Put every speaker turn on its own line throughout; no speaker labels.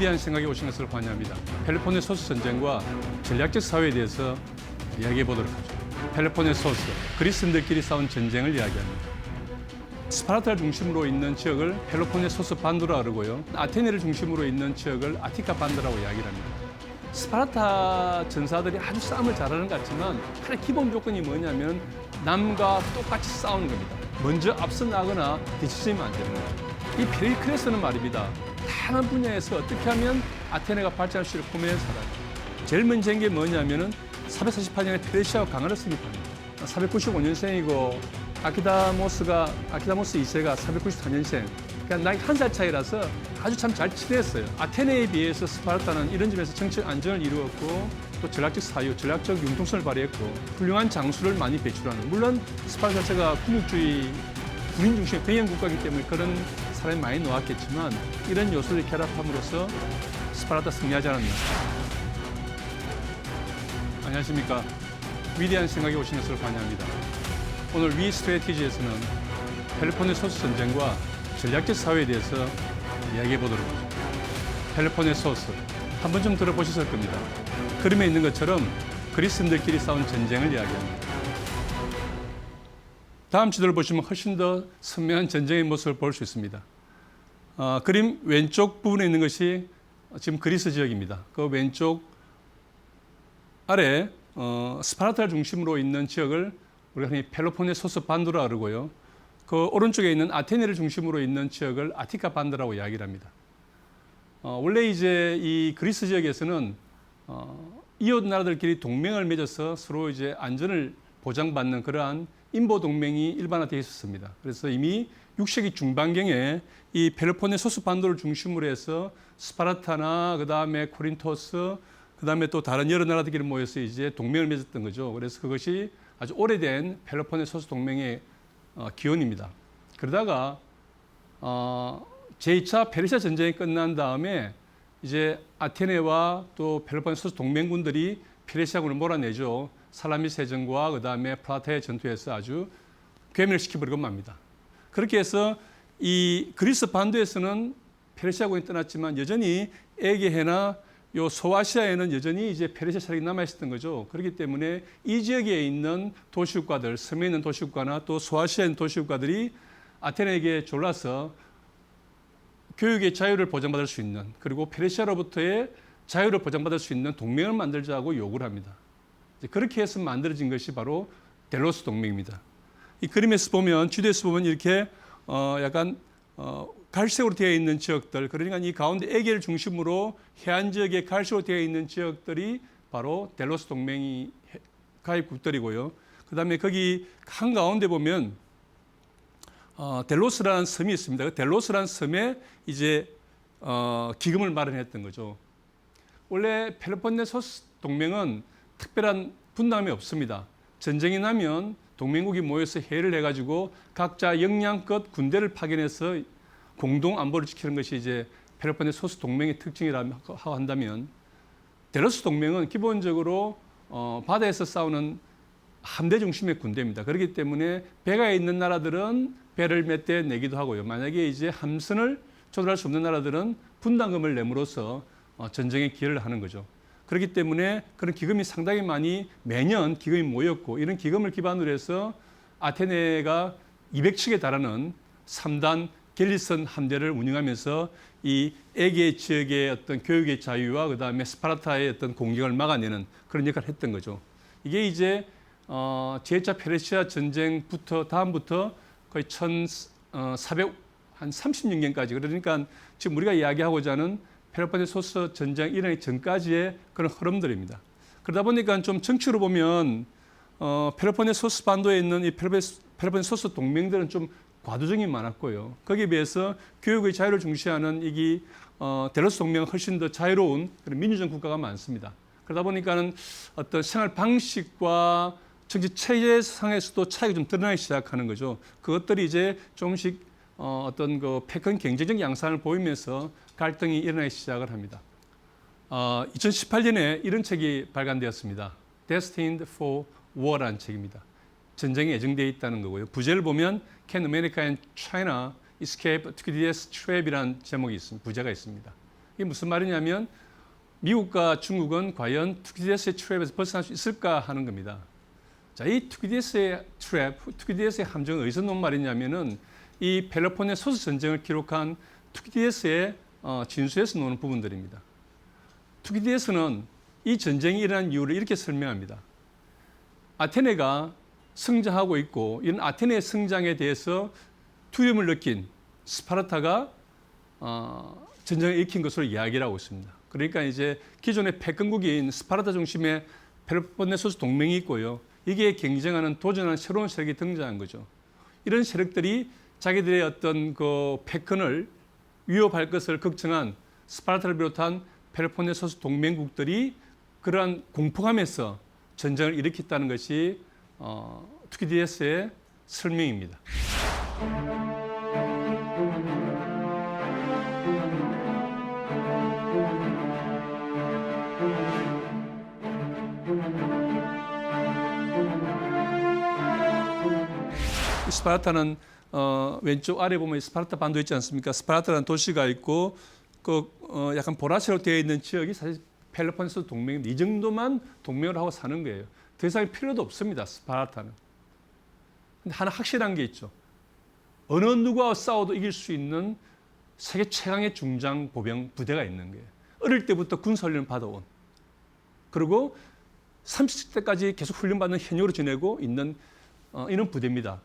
위대한 생각에 오신 것을 환영합니다. 펠로폰네소스 전쟁과 전략적 사회에 대해서 이야기해 보도록 하죠. 펠로폰네소스, 그리스인들끼리 싸운 전쟁을 이야기합니다. 스파르타를 중심으로 있는 지역을 펠로폰네소스 반도라 그러고요. 아테네를 중심으로 있는 지역을 아티카 반도라고 이야기를 합니다. 스파르타 전사들이 아주 싸움을 잘하는 것 같지만 하나의 기본 조건이 뭐냐면 남과 똑같이 싸우는 겁니다. 먼저 앞서 나거나 뒤처지면 안 되는 거예요. 이 페리클레스는 말입니다. 다양한 분야에서 어떻게 하면 아테네가 발전할 수 있을 고민을 살아요. 제일 먼저 한 게 뭐냐면은 448년에 페르시아와 강화를 승리합니다. 495년생이고 아키다모스 2세가 494년생. 그러니까 나이 한 살 차이라서 아주 참 잘 친했어요. 아테네에 비해서 스파르타는 이런 점에서 정치적 안정을 이루었고 또 전략적 사유, 전략적 융통성을 발휘했고 훌륭한 장수를 많이 배출하는. 물론 스파르타 자체가 군국주의 군인 중심의 병영 국가이기 때문에 그런 사람이 많이 나왔겠지만 이런 요소를 결합함으로써 스파르타 승리하지 않았나. 안녕하십니까. 위대한 생각에 오신 것을 환영합니다. 오늘 위 스트레티지에서는 펠로폰네소스 전쟁과 전략적 사회에 대해서 이야기해 보도록 하죠. 펠로폰네소스, 한 번쯤 들어보셨을 겁니다. 그림에 있는 것처럼 그리스인들끼리 싸운 전쟁을 이야기합니다. 다음 지도를 보시면 훨씬 더 선명한 전쟁의 모습을 볼 수 있습니다. 그림 왼쪽 부분에 있는 것이 지금 그리스 지역입니다. 그 왼쪽 아래 스파르타를 중심으로 있는 지역을 우리가 흔히 펠로폰네소스 반도라 그러고요. 그 오른쪽에 있는 아테네를 중심으로 있는 지역을 아티카 반도라고 이야기를 합니다. 원래 이제 이 그리스 지역에서는 이웃 나라들끼리 동맹을 맺어서 서로 이제 안전을 보장받는 그러한 인보 동맹이 일반화되어 있었습니다. 그래서 이미 6세기 중반경에 이 펠로폰네소스 반도를 중심으로 해서 스파르타나 그다음에 코린토스 그다음에 또 다른 여러 나라들끼리 모여서 이제 동맹을 맺었던 거죠. 그래서 그것이 아주 오래된 펠로폰네소스 동맹의 기원입니다. 그러다가 제2차 페르시아 전쟁이 끝난 다음에 이제 아테네와 또 펠로폰네소스 동맹군들이 페르시아군을 몰아내죠. 살라미스 해전과 그다음에 프라테의 전투에서 아주 괴멸시켜버리고 맙니다. 그렇게 해서 이 그리스 반도에서는 페르시아군이 떠났지만 여전히 에게해나 요 소아시아에는 여전히 이제 페르시아 세력이 남아 있었던 거죠. 그렇기 때문에 이 지역에 있는 도시국가들, 섬에 있는 도시국가나 또 소아시아에 있는 도시국가들이 아테네에게 졸라서 교육의 자유를 보장받을 수 있는, 그리고 페르시아로부터의 자유를 보장받을 수 있는 동맹을 만들자고 요구를 합니다. 그렇게 해서 만들어진 것이 바로 델로스 동맹입니다. 이 그림에서 보면, 지도에서 보면 이렇게 약간 갈색으로 되어 있는 지역들, 그러니까 이 가운데 에게를 중심으로 해안 지역에 갈색으로 되어 있는 지역들이 바로 델로스 동맹이 가입국들이고요. 그 다음에 거기 한가운데 보면 델로스라는 섬이 있습니다. 그 델로스라는 섬에 이제 기금을 마련했던 거죠. 원래 펠로폰네소스 동맹은 특별한 분담이 없습니다. 전쟁이 나면 동맹국이 모여서 회의를 해가지고 각자 역량껏 군대를 파견해서 공동 안보를 지키는 것이 이제 펠로폰네소스 동맹의 특징이라고 한다면, 델로스 동맹은 기본적으로 바다에서 싸우는 함대 중심의 군대입니다. 그렇기 때문에 배가 있는 나라들은 배를 몇 대 내기도 하고요. 만약에 이제 함선을 조달할 수 없는 나라들은 분담금을 내므로써 전쟁의 기여를 하는 거죠. 그렇기 때문에 그런 기금이 상당히 많이 매년 기금이 모였고, 이런 기금을 기반으로 해서 아테네가 200척에 달하는 3단 갤리선 함대를 운영하면서 이 에게 지역의 어떤 교육의 자유와 그다음에 스파르타의 어떤 공격을 막아내는 그런 역할을 했던 거죠. 이게 이제 제2차 페르시아 전쟁부터 다음부터 거의 1430년경까지, 그러니까 지금 우리가 이야기하고자 하는 펠로폰네소스 전쟁 일어나기 전까지의 그런 흐름들입니다. 그러다 보니까 좀 정치로 보면 펠로폰네소스 반도에 있는 이 펠로폰네소스 동맹들은 좀 과도적이 많았고요. 거기에 비해서 교육의 자유를 중시하는 이 델로스 동맹은 훨씬 더 자유로운 그런 민주적 국가가 많습니다. 그러다 보니까는 어떤 생활 방식과 정치 체제상에서도 차이가 좀 드러나기 시작하는 거죠. 그것들이 이제 조금씩 어떤 그 패권 경제적 양상을 보이면서 갈등이 일어나기 시작을 합니다. 2018년에 이런 책이 발간되었습니다. Destined for War라는 책입니다. 전쟁에 예정되어 있다는 거고요. 부제를 보면 Can America and China Escape Thukydides Trap이라는 제목이 있습니다. 부제가 있습니다. 이게 무슨 말이냐면 미국과 중국은 과연 투키디디스의 트랩에서 벗어날 수 있을까 하는 겁니다. 자, 이 투키디디스의 트랩, 투키디디스의 함정은 어디서 놓은 말이냐면은 이 펠로폰네소스 전쟁을 기록한 투키디디스의 진수에서 나오는 부분들입니다. 투키디디스는 이 전쟁이 일어난 이유를 이렇게 설명합니다. 아테네가 성장하고 있고 이런 아테네의 성장에 대해서 두려움을 느낀 스파르타가 전쟁을 일으킨 것으로 이야기를 하고 있습니다. 그러니까 이제 기존의 패권국인 스파르타 중심의 펠로폰네소스 동맹이 있고요. 이게 경쟁하는 도전하는 새로운 세력이 등장한 거죠. 이런 세력들이 자기들의 어떤 그 패권을 위협할 것을 걱정한 스파르타를 비롯한 펠로폰네소스 동맹국들이 그러한 공포감에서 전쟁을 일으켰다는 것이 투키디디스의 설명입니다. 스파르타는 왼쪽 아래 보면 스파르타 반도 있지 않습니까? 스파르타라는 도시가 있고 약간 보라색으로 되어 있는 지역이 사실 펠로폰네소스 동맹인데 이 정도만 동맹을 하고 사는 거예요. 더 이상 필요도 없습니다. 스파르타는. 근데 하나 확실한 게 있죠. 어느 누구와 싸워도 이길 수 있는 세계 최강의 중장 보병 부대가 있는 거예요. 어릴 때부터 군사훈련을 받아온. 그리고 30대까지 계속 훈련받는 현역으로 지내고 있는 이런 부대입니다.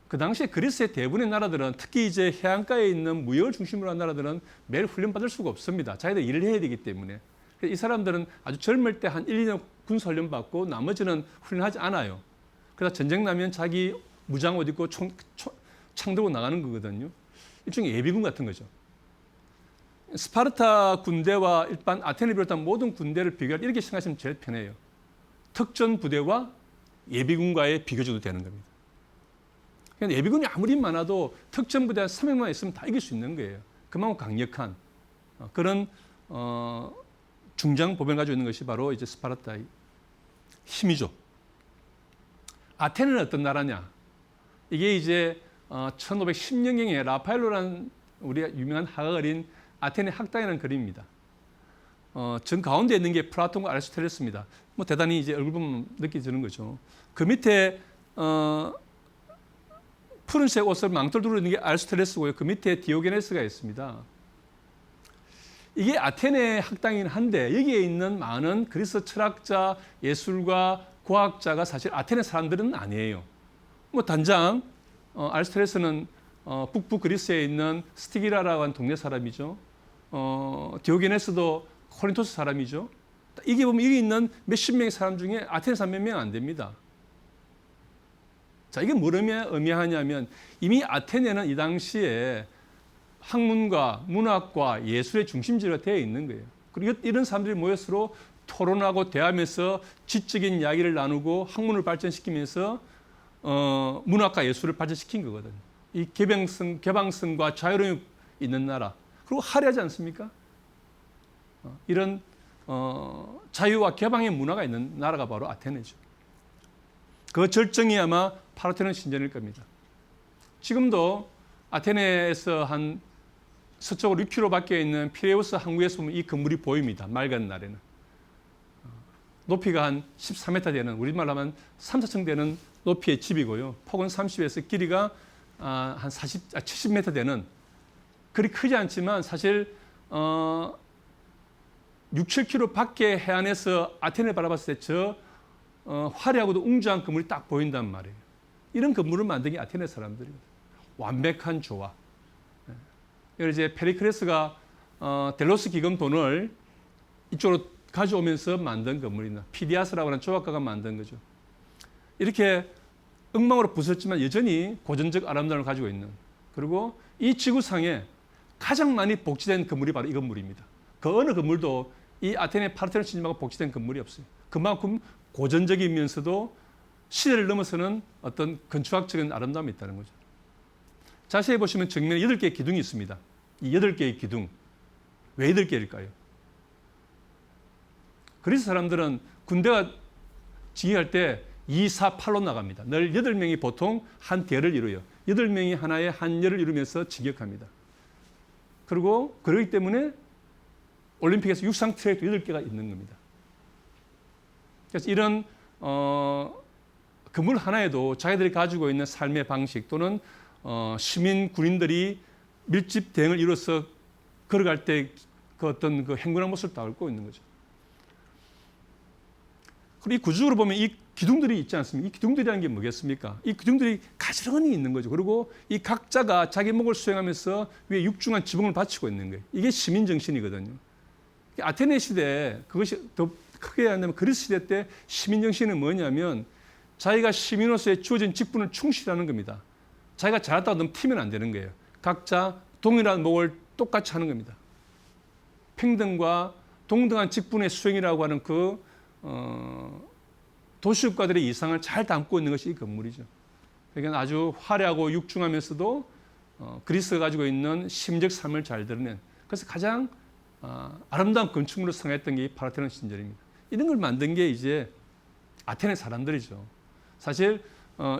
그 당시에 그리스의 대부분의 나라들은 특히 이제 해안가에 있는 무역을 중심으로 한 나라들은 매일 훈련받을 수가 없습니다. 자기들 일을 해야 되기 때문에. 이 사람들은 아주 젊을 때 한 1, 2년 군사훈련 받고 나머지는 훈련하지 않아요. 그러다 전쟁 나면 자기 무장 옷 입고 창 들고 나가는 거거든요. 일종의 예비군 같은 거죠. 스파르타 군대와 일반 아테네 비롯한 모든 군대를 비교할 때 이렇게 생각하시면 제일 편해요. 특전 부대와 예비군과의 비교줘도 되는 겁니다. 그러니까 예비군이 아무리 많아도 특전 부대 한 300만 있으면 다 이길 수 있는 거예요. 그만큼 강력한 그런 중장 보병을 가지고 있는 것이 바로 이제 스파르타의 힘이죠. 아테네는 어떤 나라냐? 이게 이제 1510년경에 라파엘로라는 우리가 유명한 화가가 그린 아테네 학당이라는 그림입니다. 전 가운데 있는 게 플라톤과 아리스토텔레스입니다. 뭐 대단히 이제 얼굴 보면 느껴지는 거죠. 그 밑에 푸른색 옷을 망토를 두르고 있는 게 아리스토텔레스고요. 그 밑에 디오게네스가 있습니다. 이게 아테네 학당이긴 한데 여기에 있는 많은 그리스 철학자, 예술가, 과학자가 사실 아테네 사람들은 아니에요. 뭐 단장 아리스토텔레스는 북부 그리스에 있는 스티기라라고 하는 동네 사람이죠. 디오게네스도 코린토스 사람이죠. 이게 보면 여기 있는 몇십 명의 사람 중에 아테네 사람 몇 명 안 됩니다. 자, 이게 뭘 의미하냐면 이미 아테네는 이 당시에 학문과 문학과 예술의 중심지가 되어 있는 거예요. 그리고 이런 사람들이 모여 서로 토론하고 대하면서 지적인 이야기를 나누고 학문을 발전시키면서 문학과 예술을 발전시킨 거거든요. 이 개방성과 자유로움이 있는 나라. 그리고 화려하지 않습니까? 이런 자유와 개방의 문화가 있는 나라가 바로 아테네죠. 그 절정이 아마 파르테논 신전일 겁니다. 지금도 아테네에서 한 서쪽으로 6km 밖에 있는 피레우스 항구에서 보면 이 건물이 보입니다. 맑은 날에는. 높이가 한 14m 되는, 우리말로 하면 3, 4층 되는 높이의 집이고요. 폭은 30에서 길이가 한 70m 되는, 그리 크지 않지만 사실 6, 7km 밖에 해안에서 아테네를 바라봤을 때 저 화려하고도 웅장한 건물이 딱 보인단 말이에요. 이런 건물을 만든 게 아테네 사람들입니다. 완벽한 조화. 이걸 이제 페리클레스가 델로스 기금 돈을 이쪽으로 가져오면서 만든 건물입니다. 피디아스라고 하는 조각가가 만든 거죠. 이렇게 엉망으로 부쉈지만 여전히 고전적 아름다움을 가지고 있는, 그리고 이 지구상에 가장 많이 복지된 건물이 바로 이 건물입니다. 그 어느 건물도 이 아테네 파르테논 신전하고 복지된 건물이 없어요. 그만큼 고전적이면서도 시대를 넘어서는 어떤 건축학적인 아름다움이 있다는 거죠. 자세히 보시면 정면에 8개의 기둥이 있습니다. 이 8개의 기둥. 왜 8개일까요? 그리스 사람들은 군대가 직행할 때 2, 4, 8로 나갑니다. 늘 8명이 보통 한 대를 이루어요. 8명이 하나의 한 열을 이루면서 직역합니다. 그리고 그러기 때문에 올림픽에서 육상 트랙도 8개가 있는 겁니다. 그래서 이런 건물 하나에도 자기들이 가지고 있는 삶의 방식 또는 시민 군인들이 밀집 대응을 이뤄서 걸어갈 때 그 어떤 그 행군한 모습을 담고 있는 거죠. 그리고 이 구조적으로 보면 이 기둥들이 있지 않습니까? 이 기둥들이라는 게 뭐겠습니까? 이 기둥들이 가지런히 있는 거죠. 그리고 이 각자가 자기 목을 수행하면서 위에 육중한 지붕을 바치고 있는 거예요. 이게 시민 정신이거든요. 아테네 시대 그것이 더 크게 한다면 그리스 시대 때 시민 정신은 뭐냐면 자기가 시민으로서의 주어진 직분을 충실하는 겁니다. 자기가 잘했다고 너무 튀면 안 되는 거예요. 각자 동일한 목을 똑같이 하는 겁니다. 평등과 동등한 직분의 수행이라고 하는 그 도시국가들의 이상을 잘 담고 있는 것이 이 건물이죠. 그러니까 아주 화려하고 육중하면서도 그리스가 가지고 있는 심적 삶을 잘 드러낸 그래서 가장 아름다운 건축물로 성행했던 게 이 파르테논 신전입니다. 이런 걸 만든 게 이제 아테네 사람들이죠. 사실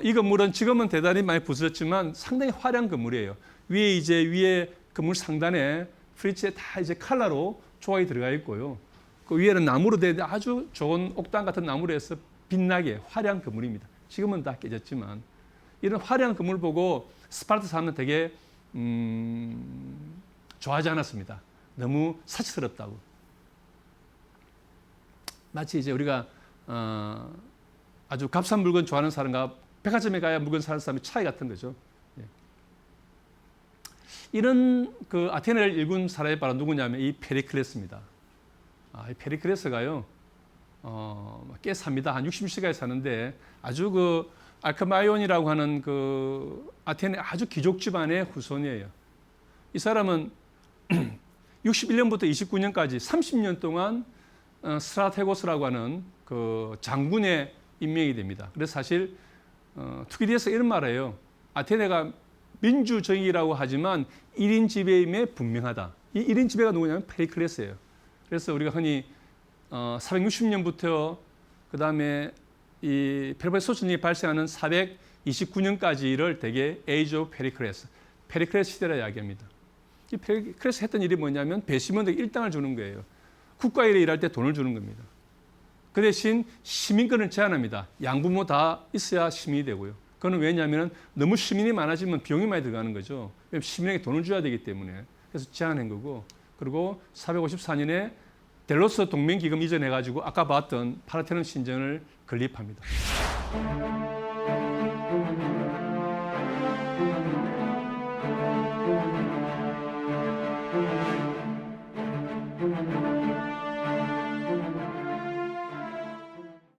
이 건물은 지금은 대단히 많이 부서졌지만 상당히 화려한 건물이에요. 위에 건물 상단에 프리츠에 다 이제 칼라로 조각이 들어가 있고요. 그 위에는 나무로 된 아주 좋은 옥당 같은 나무로 해서 빛나게 화려한 건물입니다. 지금은 다 깨졌지만 이런 화려한 건물 보고 스파르타 사람은 되게 좋아하지 않았습니다. 너무 사치스럽다고. 마치 이제 우리가 아주 값싼 물건 좋아하는 사람과 백화점에 가야 물건 사는 사람의 차이 같은 거죠. 예. 이런 그 아테네를 일군 사람이 바로 누구냐면 이 페리클레스입니다. 이 페리클레스가요, 꽤 삽니다. 한 60시간에 사는데 아주 그 알크마이온이라고 하는 그 아테네 아주 귀족 집안의 후손이에요. 이 사람은 61년부터 29년까지 30년 동안 스트라테고스라고 하는 그 장군에 임명이 됩니다. 그래서 사실 투키디에서 이런 말을 해요. 아테네가 민주정의라고 하지만 1인 지배임에 분명하다. 이 1인 지배가 누구냐면 페리클레스예요. 그래서 우리가 흔히 460년부터 그 다음에 이 펠로폰네소 전쟁이 발생하는 429년까지를 대개 에이지 오브 페리클레스, 페리클레스 시대라 이야기합니다. 이 페리클레스 했던 일이 뭐냐면 배심원들에게 일당을 주는 거예요. 국가일에 일할 때 돈을 주는 겁니다. 그 대신 시민권을 제한합니다. 양부모 다 있어야 시민이 되고요. 그거는 왜냐하면 너무 시민이 많아지면 비용이 많이 들어가는 거죠. 시민에게 돈을 줘야 되기 때문에. 그래서 제한한 거고. 그리고 454년에 델로스 동맹기금 이전해가지고 아까 봤던 파르테논 신전을 건립합니다.